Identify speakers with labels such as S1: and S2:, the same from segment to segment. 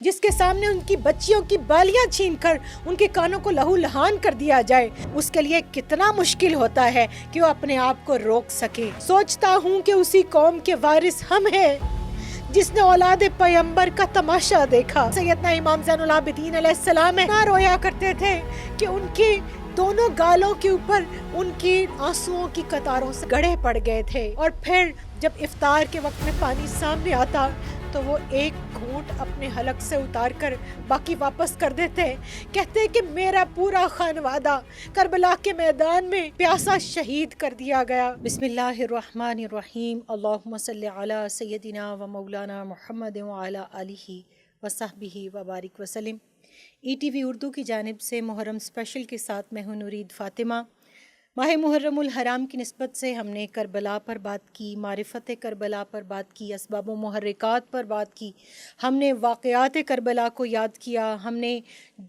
S1: جس کے سامنے ان کی بچیوں کی بالیاں چھین کر ان کے کانوں کو لہو لہان کر دیا جائے، اس کے لیے کتنا مشکل ہوتا ہے کہ وہ اپنے آپ کو روک سکے۔ سوچتا ہوں کہ اسی قوم کے وارث ہم ہیں جس نے اولاد پیغمبر کا تماشا دیکھا۔ سیدنا امام زین العابدین علیہ السلام نہ رویا کرتے تھے کہ ان کی دونوں گالوں کے اوپر ان کی آنسوؤں کی قطاروں سے گڑھے پڑ گئے تھے، اور پھر جب افطار کے وقت میں پانی سامنے آتا تو وہ ایک گھونٹ اپنے حلق سے اتار کر باقی واپس کر دیتے، کہتے کہ میرا پورا خانوادہ کربلا کے میدان میں پیاسا شہید کر دیا گیا۔ بسم اللہ الرحمن الرحیم، اللہم صلی علی سیدنا و مولانا محمد وعلی آلہ وصحبہ وبارک وسلم۔ ای ٹی وی اردو کی جانب سے محرم اسپیشل کے ساتھ میں ہوں نورید فاطمہ۔ ماہ محرم الحرام کی نسبت سے ہم نے کربلا پر بات کی، معرفت کربلا پر بات کی، اسباب و محرکات پر بات کی، ہم نے واقعات کربلا کو یاد کیا، ہم نے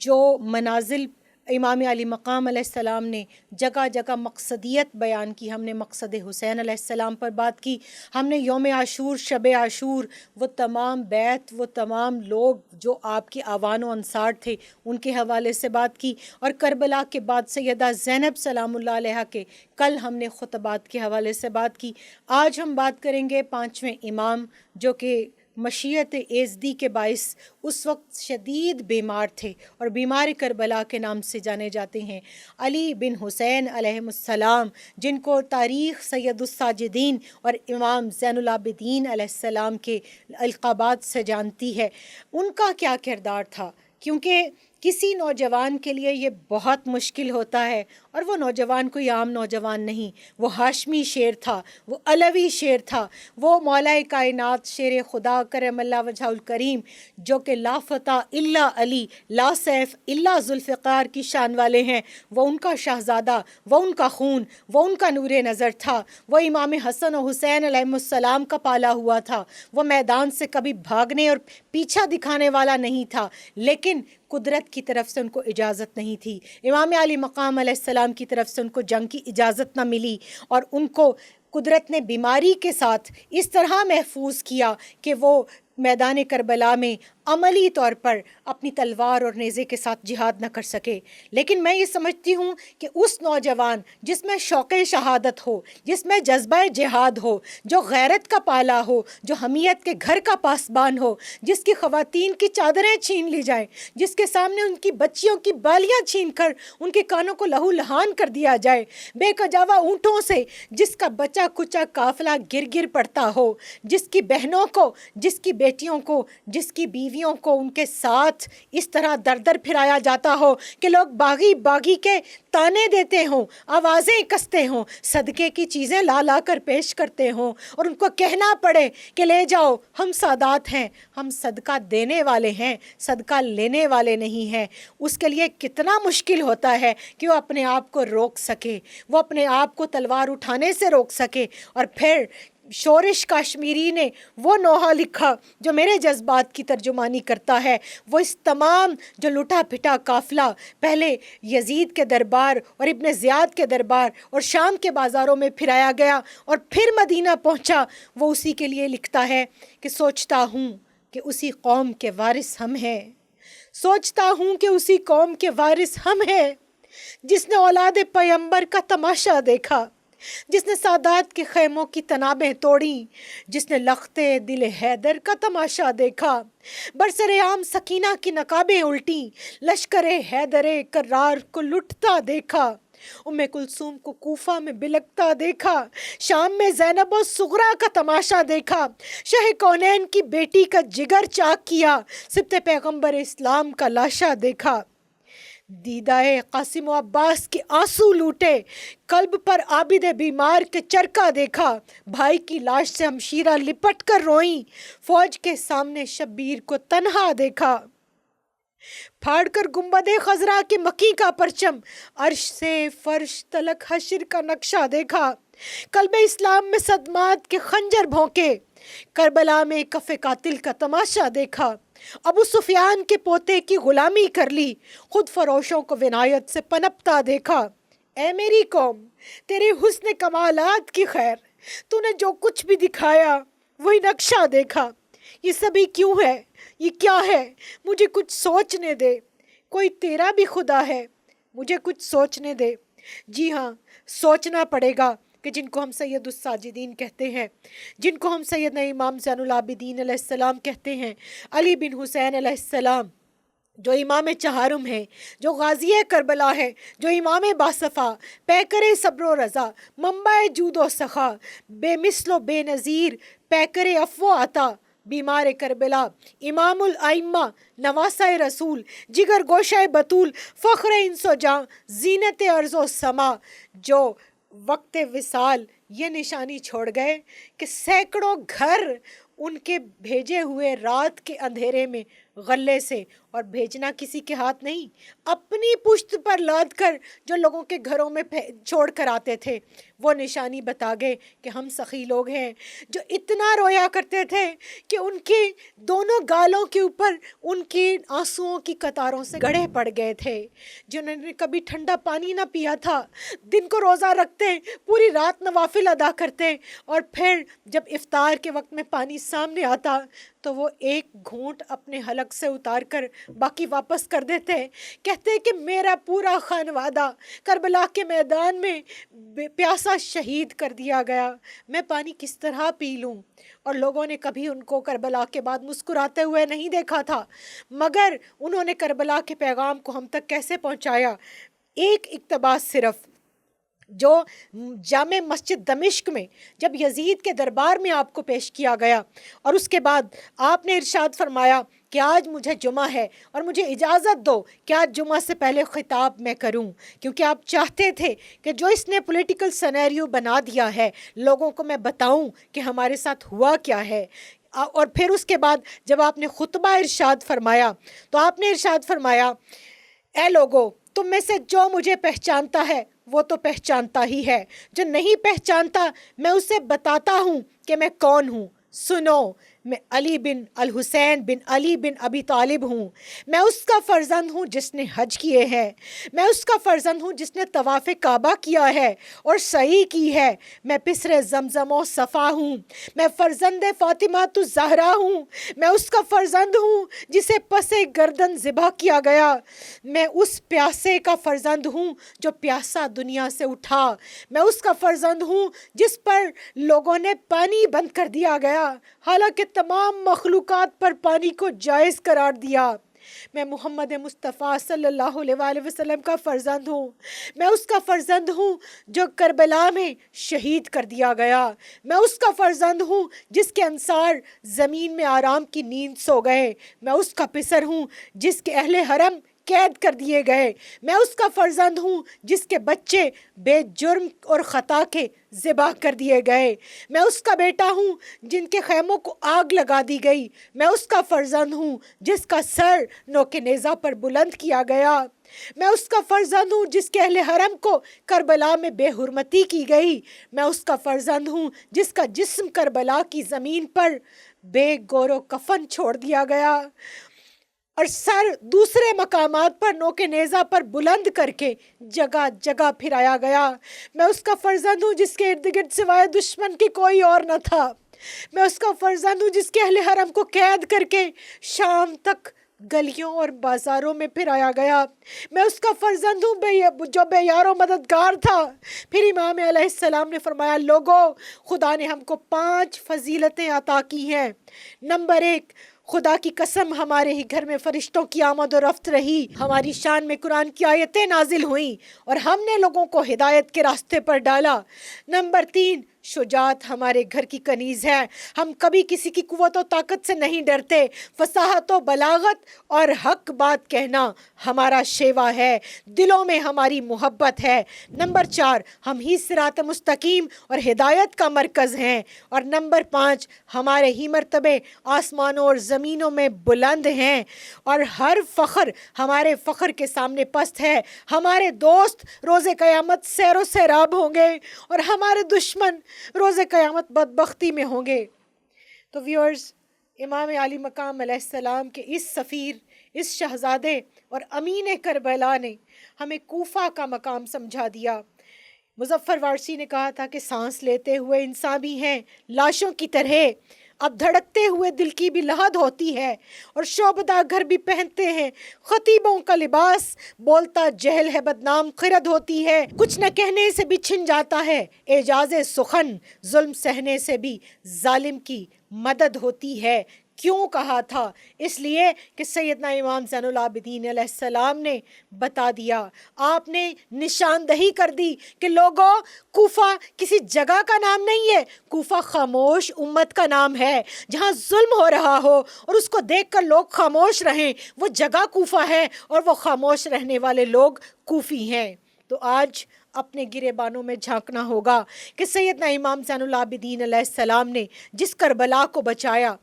S1: جو منازل امام علی مقام علیہ السلام نے جگہ جگہ مقصدیت بیان کی، ہم نے مقصد حسین علیہ السلام پر بات کی، ہم نے یوم عاشور، شب عاشور، وہ تمام بیت، وہ تمام لوگ جو آپ کے اعوان و انصار تھے ان کے حوالے سے بات کی، اور کربلا کے بعد سیدہ زینب سلام اللہ علیہ کے کل ہم نے خطبات کے حوالے سے بات کی۔ آج ہم بات کریں گے پانچویں امام جو کہ مشیت ایزدی کے باعث اس وقت شدید بیمار تھے اور بیمار کربلا کے نام سے جانے جاتے ہیں، علی بن حسین علیہ السلام، جن کو تاریخ سید الساجدین اور امام زین العابدین علیہ السلام کے القابات سے جانتی ہے۔ ان کا کیا کردار تھا؟ کیونکہ کسی نوجوان کے لیے یہ بہت مشکل ہوتا ہے، اور وہ نوجوان کوئی عام نوجوان نہیں، وہ ہاشمی شیر تھا، وہ علوی شیر تھا، وہ مولا کائنات شیر خدا کرم اللہ وجہ الکریم، جو کہ لا فتح الا علی، لا سیف الا ذوالفقار کی شان والے ہیں، وہ ان کا شہزادہ، وہ ان کا خون، وہ ان کا نور نظر تھا، وہ امام حسن و حسین علیہ السلام کا پالا ہوا تھا، وہ میدان سے کبھی بھاگنے اور پیچھا دکھانے والا نہیں تھا، لیکن قدرت کی طرف سے ان کو اجازت نہیں تھی، امام علی مقام علیہ السلام کی طرف سے ان کو جنگ کی اجازت نہ ملی، اور ان کو قدرت نے بیماری کے ساتھ اس طرح محفوظ کیا کہ وہ میدان کربلا میں عملی طور پر اپنی تلوار اور نیزے کے ساتھ جہاد نہ کر سکے۔ لیکن میں یہ سمجھتی ہوں کہ اس نوجوان جس میں شوق شہادت ہو، جس میں جذبہ جہاد ہو، جو غیرت کا پالا ہو، جو حمیت کے گھر کا پاسبان ہو، جس کی خواتین کی چادریں چھین لی جائیں، جس کے سامنے ان کی بچیوں کی بالیاں چھین کر ان کے کانوں کو لہو لہان کر دیا جائے، بے کجاوا اونٹوں سے جس کا بچا کچا قافلہ گر گر پڑتا ہو، جس کی بہنوں کو، جس کی بیٹیوں کو، جس کی بیویوں کو ان کے ساتھ اس طرح در در پھرایا جاتا ہو کہ لوگ باغی باغی کے تانے دیتے ہوں، آوازیں کستے ہوں، صدقے کی چیزیں لا لا کر پیش کرتے ہوں، اور ان کو کہنا پڑے کہ لے جاؤ، ہم سادات ہیں، ہم صدقہ دینے والے ہیں، صدقہ لینے والے نہیں ہیں۔ اس کے لیے کتنا مشکل ہوتا ہے کہ وہ اپنے آپ کو روک سکے، وہ اپنے آپ کو تلوار اٹھانے سے روک سکے۔ اور پھر شورش کاشمیری نے وہ نوحہ لکھا جو میرے جذبات کی ترجمانی کرتا ہے، وہ اس تمام جو لٹا پھٹا قافلہ پہلے یزید کے دربار اور ابن زیاد کے دربار اور شام کے بازاروں میں پھرایا گیا اور پھر مدینہ پہنچا، وہ اسی کے لیے لکھتا ہے کہ سوچتا ہوں کہ اسی قوم کے وارث ہم ہیں، سوچتا ہوں کہ اسی قوم کے وارث ہم ہیں جس نے اولاد پیغمبر کا تماشا دیکھا، جس نے سادات کے خیموں کی تنابیں توڑیں، جس نے لخت دل حیدر کا تماشا دیکھا، برسر عام سکینہ کی نقابیں الٹیں، لشکر حیدر کرار کو لٹتا دیکھا، ام کلثوم کو کوفہ میں بلکتا دیکھا، شام میں زینب و صغرا کا تماشا دیکھا، شاہ کونین کی بیٹی کا جگر چاک کیا، سبط پیغمبر اسلام کا لاشا دیکھا، دیدائے قاسم و عباس کے آنسو لوٹے، قلب پر عابد بیمار کے چرکا دیکھا، بھائی کی لاش سے ہمشیرہ لپٹ کر روئیں، فوج کے سامنے شبیر کو تنہا دیکھا، پھاڑ کر گنبد خضرا کے مکی کا پرچم، عرش سے فرش تلک حشر کا نقشہ دیکھا، قلب اسلام میں صدمات کے خنجر بھونکے، کربلا میں کف قاتل کا تماشا دیکھا، ابو سفیان کے پوتے کی غلامی کر لی، خود فروشوں کو ونایت سے پنپتا دیکھا۔ اے میری قوم، تیرے حسن کمالات کی خیر، تو نے جو کچھ بھی دکھایا وہی نقشہ دیکھا، یہ سبھی کیوں ہے؟ یہ کیا ہے؟ مجھے کچھ سوچنے دے، کوئی تیرا بھی خدا ہے، مجھے کچھ سوچنے دے۔ جی ہاں، سوچنا پڑے گا کہ جن کو ہم سید الساجدین کہتے ہیں، جن کو ہم سیدنا امام زین العابدین علیہ السلام کہتے ہیں، علی بن حسین علیہ السلام، جو امام چہارم ہے، جو غازی کربلا ہے، جو امام باصفا، پیکر صبر و رضا، منبع جود و سخا، بے مثل و بے نظیر، پیکر عفو و عطا، بیمار کربلا، امام الائمہ، نواسہ رسول، جگر گوشہ بطول، فخر انس و جاں، زینت ارض و سما، جو وقت وصال یہ نشانی چھوڑ گئے کہ سینکڑوں گھر ان کے بھیجے ہوئے رات کے اندھیرے میں غلے سے، اور بھیجنا کسی کے ہاتھ نہیں، اپنی پشت پر لاد کر جو لوگوں کے گھروں میں چھوڑ کر آتے تھے، وہ نشانی بتا گئے کہ ہم سخی لوگ ہیں، جو اتنا رویا کرتے تھے کہ ان کے دونوں گالوں کے اوپر ان کی آنسوؤں کی قطاروں سے گڑھے پڑ گئے تھے، جنہوں نے کبھی ٹھنڈا پانی نہ پیا تھا، دن کو روزہ رکھتے، پوری رات نوافل ادا کرتے، اور پھر جب افطار کے وقت میں پانی سامنے آتا تو وہ ایک گھونٹ اپنے حلق سے اتار کر باقی واپس کر دیتے، کہتے کہ میرا پورا خانوادہ کربلا کے میدان میں پیاسا شہید کر دیا گیا، میں پانی کس طرح پی لوں؟ اور لوگوں نے کبھی ان کو کربلا کے بعد مسکراتے ہوئے نہیں دیکھا تھا، مگر انہوں نے کربلا کے پیغام کو ہم تک کیسے پہنچایا؟ ایک اقتباس صرف، جو جامع مسجد دمشق میں جب یزید کے دربار میں آپ کو پیش کیا گیا، اور اس کے بعد آپ نے ارشاد فرمایا کہ آج مجھے جمعہ ہے اور مجھے اجازت دو کہ آج جمعہ سے پہلے خطاب میں کروں، کیونکہ آپ چاہتے تھے کہ جو اس نے پولیٹیکل سینیریو بنا دیا ہے لوگوں کو میں بتاؤں کہ ہمارے ساتھ ہوا کیا ہے۔ اور پھر اس کے بعد جب آپ نے خطبہ ارشاد فرمایا تو آپ نے ارشاد فرمایا، اے لوگو، تم میں سے جو مجھے پہچانتا ہے وہ تو پہچانتا ہی ہے، جو نہیں پہچانتا میں اسے بتاتا ہوں کہ میں کون ہوں۔ سنو، میں علی بن الحسین بن علی بن ابی طالب ہوں، میں اس کا فرزند ہوں جس نے حج کیے ہیں، میں اس کا فرزند ہوں جس نے طواف کعبہ کیا ہے اور سعی کی ہے، میں پسر زمزم و صفا ہوں، میں فرزند فاطمہ الزہرا ہوں، میں اس کا فرزند ہوں جسے پس گردن ذبح کیا گیا، میں اس پیاسے کا فرزند ہوں جو پیاسا دنیا سے اٹھا، میں اس کا فرزند ہوں جس پر لوگوں نے پانی بند کر دیا گیا حالانکہ تمام مخلوقات پر پانی کو جائز قرار دیا، میں محمد مصطفیٰ صلی اللہ علیہ وآلہ وسلم کا فرزند ہوں، میں اس کا فرزند ہوں جو کربلا میں شہید کر دیا گیا، میں اس کا فرزند ہوں جس کے انصار زمین میں آرام کی نیند سو گئے، میں اس کا پسر ہوں جس کے اہل حرم قید کر دیے گئے، میں اس کا فرزند ہوں جس کے بچے بے جرم اور خطا کے ذبح کر دیے گئے، میں اس کا بیٹا ہوں جن کے خیموں کو آگ لگا دی گئی، میں اس کا فرزند ہوں جس کا سر نوک نیزہ پر بلند کیا گیا، میں اس کا فرزند ہوں جس کے اہل حرم کو کربلا میں بے حرمتی کی گئی، میں اس کا فرزند ہوں جس کا جسم کربلا کی زمین پر بے گور و کفن چھوڑ دیا گیا اور سر دوسرے مقامات پر نوک نیزہ پر بلند کر کے جگہ جگہ پھرایا گیا، میں اس کا فرزند ہوں جس کے ارد گرد سوائے دشمن کی کوئی اور نہ تھا، میں اس کا فرزند ہوں جس کے اہل حرم کو قید کر کے شام تک گلیوں اور بازاروں میں پھرایا گیا، میں اس کا فرزند ہوں جو بے یار و مددگار تھا۔ پھر امام علیہ السلام نے فرمایا، لوگو، خدا نے ہم کو 5 فضیلتیں عطا کی ہیں۔ نمبر 1، خدا کی قسم ہمارے ہی گھر میں فرشتوں کی آمد و رفت رہی، ہماری شان میں قرآن کی آیتیں نازل ہوئیں اور ہم نے لوگوں کو ہدایت کے راستے پر ڈالا۔ نمبر 3، شجاعت ہمارے گھر کی کنیز ہے، ہم کبھی کسی کی قوت و طاقت سے نہیں ڈرتے، فصاحت و بلاغت اور حق بات کہنا ہمارا شیوا ہے، دلوں میں ہماری محبت ہے۔ نمبر 4، ہم ہی صراط مستقیم اور ہدایت کا مرکز ہیں، اور نمبر 5، ہمارے ہی مرتبے آسمانوں اور زمینوں میں بلند ہیں، اور ہر فخر ہمارے فخر کے سامنے پست ہے، ہمارے دوست روز قیامت سیر و سیراب ہوں گے اور ہمارے دشمن روز قیامت بدبختی میں ہوں گے۔ تو ویورز، امام علی مقام علیہ السلام کے اس سفیر، اس شہزادے اور امین کربلا نے ہمیں کوفہ کا مقام سمجھا دیا۔ مظفر وارثی نے کہا تھا کہ سانس لیتے ہوئے انسان بھی ہیں لاشوں کی طرح، اب دھڑکتے ہوئے دل کی بھی لحد ہوتی ہے اور شعبدہ گھر بھی پہنتے ہیں خطیبوں کا لباس، بولتا جہل ہے بدنام خرد ہوتی ہے، کچھ نہ کہنے سے بھی چھن جاتا ہے اعجاز سخن، ظلم سہنے سے بھی ظالم کی مدد ہوتی ہے۔ کیوں کہا تھا؟ اس لیے کہ سیدنا امام زین العابدین علیہ السلام نے بتا دیا، آپ نے نشاندہی کر دی کہ لوگوں، کوفہ کسی جگہ کا نام نہیں ہے، کوفہ خاموش امت کا نام ہے۔ جہاں ظلم ہو رہا ہو اور اس کو دیکھ کر لوگ خاموش رہیں، وہ جگہ کوفہ ہے اور وہ خاموش رہنے والے لوگ کوفی ہیں۔ تو آج اپنے گریبانوں میں جھانکنا ہوگا کہ سیدنا امام زین العابدین علیہ السلام نے جس کربلا کو بچایا،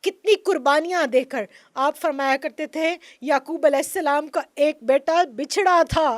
S1: کتنی قربانیاں دے کر۔ آپ فرمایا کرتے تھے یعقوب علیہ السلام کا ایک بیٹا بچھڑا تھا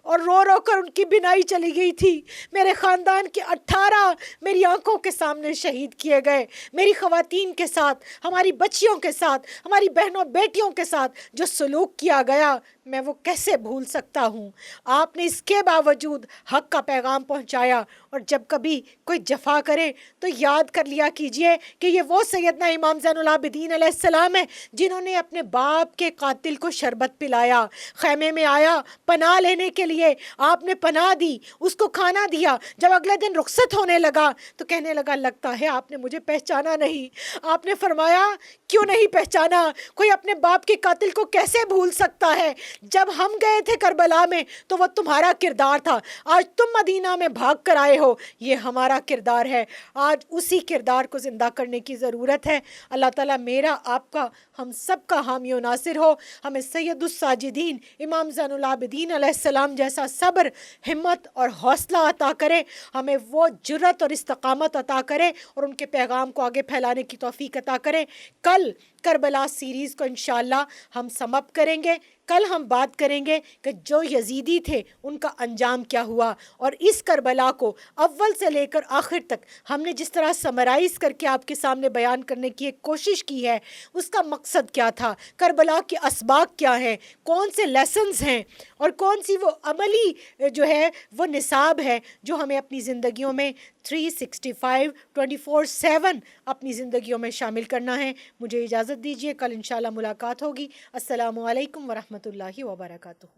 S1: اور رو رو کر ان کی بینائی چلی گئی تھی، میرے خاندان کے 18 میری آنکھوں کے سامنے شہید کیے گئے، میری خواتین کے ساتھ، ہماری بچیوں کے ساتھ، ہماری بہنوں بیٹیوں کے ساتھ جو سلوک کیا گیا، میں وہ کیسے بھول سکتا ہوں۔ آپ نے اس کے باوجود حق کا پیغام پہنچایا، اور جب کبھی کوئی جفا کرے تو یاد کر لیا کیجئے کہ یہ وہ سیدنا امام زین العابدین علیہ السلام ہے جنہوں نے اپنے باپ کے قاتل کو شربت پلایا، خیمے میں آیا پناہ لینے کے لیے، آپ نے پناہ دی، اس کو کھانا دیا، جب اگلے دن رخصت ہونے لگا تو کہنے لگا لگتا ہے آپ نے مجھے پہچانا نہیں۔ آپ نے فرمایا کیوں نہیں پہچانا؟ کوئی اپنے باپ کے قاتل کو کیسے بھول سکتا ہے؟ جب ہم گئے تھے کربلا میں تو وہ تمہارا کردار تھا، آج تم مدینہ میں بھاگ کر آئے ہو، یہ ہمارا کردار ہے۔ آج اسی کردار کو زندہ کرنے کی ضرورت ہے۔ اللہ تعالیٰ میرا، آپ کا، ہم سب کا حامی و ناصر ہو، ہمیں سید الساجدین امام زین العابدین علیہ السلام جیسا صبر، ہمت اور حوصلہ عطا کرے، ہمیں وہ جرأت اور استقامت عطا کرے اور ان کے پیغام کو آگے پھیلانے کی توفیق عطا کرے۔ کل کربلا سیریز کو انشاءاللہ ہم سم اپ کریں گے۔ کل ہم بات کریں گے کہ جو یزیدی تھے ان کا انجام کیا ہوا، اور اس کربلا کو اول سے لے کر آخر تک ہم نے جس طرح سمرائز کر کے آپ کے سامنے بیان کرنے کی ایک کوشش کی ہے، اس کا مقصد کیا تھا، کربلا کے اسباق کیا ہیں، کون سے لیسنز ہیں، اور کون سی وہ عملی جو ہے وہ نصاب ہے جو ہمیں اپنی زندگیوں میں 365 24/7 اپنی زندگیوں میں شامل کرنا ہے۔ مجھے اجازت دیجیے، کل انشاءاللہ ملاقات ہوگی۔ السلام علیکم ورحمۃ اللہ وبرکاتہ۔